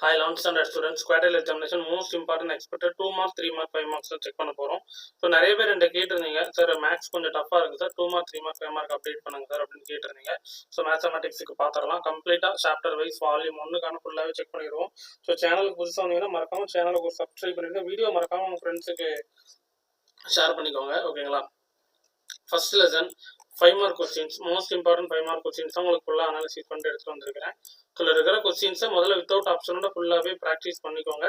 Hi, 11th standard students. Quartile examination most important expected 2 marks, 3 marks, 5 marks check பண்ண போகிறோம். So நிறைய பேர் என்கிட்ட கேட்டிருந்தீங்க, சார் மேக்ஸ் கொஞ்சம் டஃபாக இருக்குது sir, 2 mark 3 mark 5 mark update பண்ணுங்க சார் அப்படின்னு கேட்டிருந்தீங்க. ஸோ மேத்தமெட்டிக்ஸுக்கு பார்த்துடலாம். கம்ப்ளீட்டாக சாப்டர் வைஸ் வால்யூம் 1க்கான ஃபுல்லாகவே செக் பண்ணிடுவோம். ஸோ சேனலுக்கு புதுசாக வந்தீங்கன்னா மறக்காமல் சேனலுக்கு ஒரு சப்ஸ்கிரைப் பண்ணிடுங்க. வீடியோ மறக்காமல் உங்கள் ஃப்ரெண்ட்ஸுக்கு ஷேர் பண்ணிக்கோங்க. ஓகேங்களா? First lesson 5 mark questions, most important 5 mark questions தான் உங்களுக்கு ஃபுல்லாக அனாலிசிஸ் பண்ணிட்டு எடுத்துகிட்டு வந்திருக்கிறேன். இதில் இருக்கிற கொஸ்டின்ஸை முதல்ல வித்தவுட் ஆப்ஷனோட ஃபுல்லாகவே ப்ராக்டிஸ் பண்ணிக்கோங்க.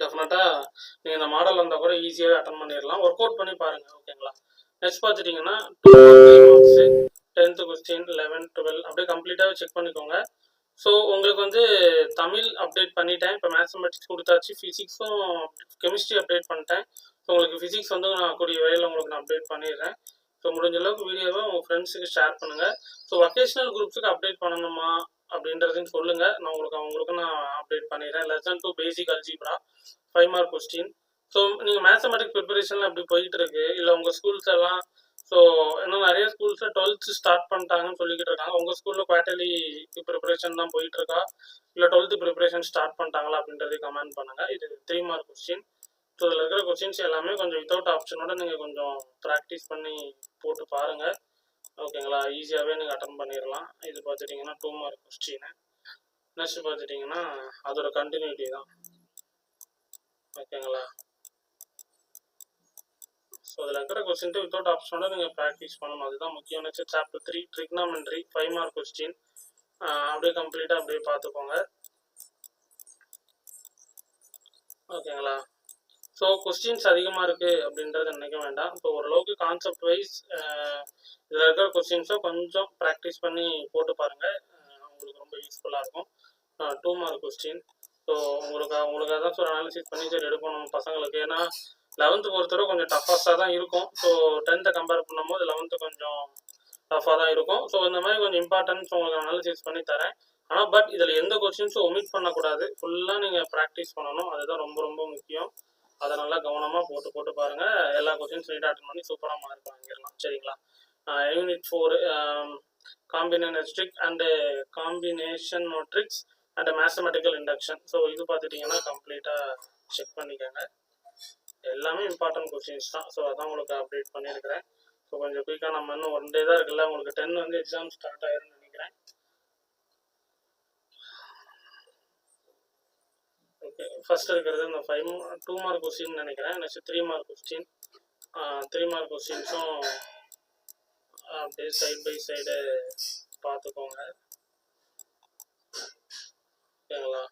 டெஃபினட்டாக நீங்கள் இந்த மாடல் வந்தால் கூட ஈஸியாகவே அட்டன் பண்ணிடலாம். ஒர்க் அவுட் பண்ணி பாருங்கள். ஓகேங்களா? நெக்ஸ்ட் பார்த்துட்டிங்கன்னா 2 மார்க்ஸ் 10th கொஸ்டின் 11 12 அப்படியே கம்ப்ளீட்டாகவே செக் பண்ணிக்கோங்க. ஸோ உங்களுக்கு வந்து தமிழ் அப்டேட் பண்ணிட்டேன். இப்போ மேத்தமெட்டிக்ஸ் கொடுத்தாச்சு. ஃபிசிக்ஸும் கெமிஸ்ட்ரி அப்டேட் பண்ணிட்டேன். ஸோ உங்களுக்கு ஃபிசிக்ஸ் வந்து நான் கூடிய வரையில் உங்களுக்கு நான் அப்டேட் பண்ணிடுறேன். ஸோ முடிஞ்ச அளவுக்கு வீடியோவை உங்கள் ஃப்ரெண்ட்ஸுக்கு ஷேர் பண்ணுங்கள். ஸோ வொகேஷனல் குரூப்ஸுக்கு அப்டேட் பண்ணணுமா அப்படின்றதையும் சொல்லுங்கள். நான் அவங்களுக்கு நான் அப்டேட் பண்ணிடுறேன். லெசன் 2 பேசிக் அல்ஜிப்ரா 5 மார்க் கொஸ்டின். ஸோ நீங்கள் மேத்தமெட்டிக்ஸ் ப்ரிப்பரேஷனில் அப்படி போயிட்டு இருக்கு, இல்லை உங்கள் ஸ்கூல்ஸ் எல்லாம் ஸோ இன்னும் நிறைய ஸ்கூல்ஸில் 12th ஸ்டார்ட் பண்ணிட்டாங்கன்னு சொல்லிக்கிட்டு இருக்காங்க. உங்கள் ஸ்கூலில் குவார்டர்லி ப்ரிப்பரேஷன் தான் போயிட்டு இருக்கா, இல்லை 12th ப்ரிப்பரேஷன் ஸ்டார்ட் பண்ணிட்டாங்களா அப்படின்றதையும் கமெண்ட் பண்ணுங்கள். இது 3 மார்க் கொஸ்டின். ஸோ இதில் இருக்கிற கொஸ்டின்ஸ் எல்லாமே கொஞ்சம் வித்தவுட் ஆப்ஷனோட நீங்கள் கொஞ்சம் ப்ராக்டிஸ் பண்ணி போட்டு பாருங்கள். ஓகேங்களா? ஈஸியாகவே நீங்கள் அட்டன் பண்ணிடலாம். இது பார்த்துட்டிங்கன்னா 2 மார்க் கொஸ்டின். நெக்ஸ்ட் பார்த்துட்டிங்கன்னா அதோட கண்டினியூட்டி தான். ஓகேங்களா? ஸோ இதில் இருக்கிற கொஸ்டின்ட்டு வித்தவுட் ஆப்ஷனோட நீங்கள் ப்ராக்டிஸ் பண்ணணும். அதுதான் முக்கியம். Next chapter 3 trigonometry 5 mark question. அப்படியே கம்ப்ளீட்டாக அப்படியே பார்த்துக்கோங்க. ஓகேங்களா? ஸோ கொஸ்டின்ஸ் அதிகமாக இருக்குது அப்படின்றத நினைக்க வேண்டாம். இப்போ ஓரளவுக்கு கான்செப்ட் வைஸ் இதில் இருக்கிற கொஸ்டின்ஸை கொஞ்சம் ப்ராக்டிஸ் பண்ணி போட்டு பாருங்கள். உங்களுக்கு ரொம்ப யூஸ்ஃபுல்லாக இருக்கும். 2 மார்க் கொஸ்டின். ஸோ உங்களுக்காக தான் சார் அனாலிசிஸ் பண்ணி சார் எடுக்கணும் பசங்களுக்கு. ஏன்னா 11th பொறுத்தவரை கொஞ்சம் டஃபாஸ்ட்டாக தான் இருக்கும். ஸோ 10th கம்பேர் பண்ணும்போது 11th கொஞ்சம் டஃபாக தான் இருக்கும். ஸோ இந்த மாதிரி கொஞ்சம் இம்பார்ட்டன்ஸ் உங்களுக்கு அனாலிசிஸ் பண்ணி தரேன். ஆனால் பட் இதில் எந்த கொஸ்டின்ஸும் ஒமிட் பண்ணக்கூடாது. ஃபுல்லாக நீங்கள் ப்ராக்டிஸ் பண்ணணும். அதுதான் ரொம்ப ரொம்ப முக்கியம். அதை நல்லா கவனமாக போட்டு பாருங்கள். எல்லா கொஸ்டின்ஸ் நீட்டாக அட்டன் பண்ணி சூப்பராக மார்க் வாங்கிடலாம். சரிங்களா? Unit 4 combination and combination matrix and mathematical induction. So இது பார்த்துட்டிங்கன்னா கம்ப்ளீட்டாக செக் பண்ணிக்கோங்க. எல்லாமே இம்பார்ட்டன்ட் கொஸ்டின்ஸ் தான். ஸோ அதான் உங்களுக்கு அப்டேட் பண்ணியிருக்கிறேன். ஸோ கொஞ்சம் குயிக்காக நம்ம இன்னும் 1 day தான் இருக்குல்ல, உங்களுக்கு 10 வந்து எக்ஸாம் ஸ்டார்ட் ஆயிரும்னு நினைக்கிறேன். ஓகே, ஃபர்ஸ்ட் இருக்கிறது இந்த 2 மார்க் கொஸ்டின் நினைக்கிறேன். Next 3 mark question. 3 மார்க் கொஸ்டின்ஸும் அப்படியே சைட் பை சைடு பார்த்துக்கோங்க. ஓகேங்களா?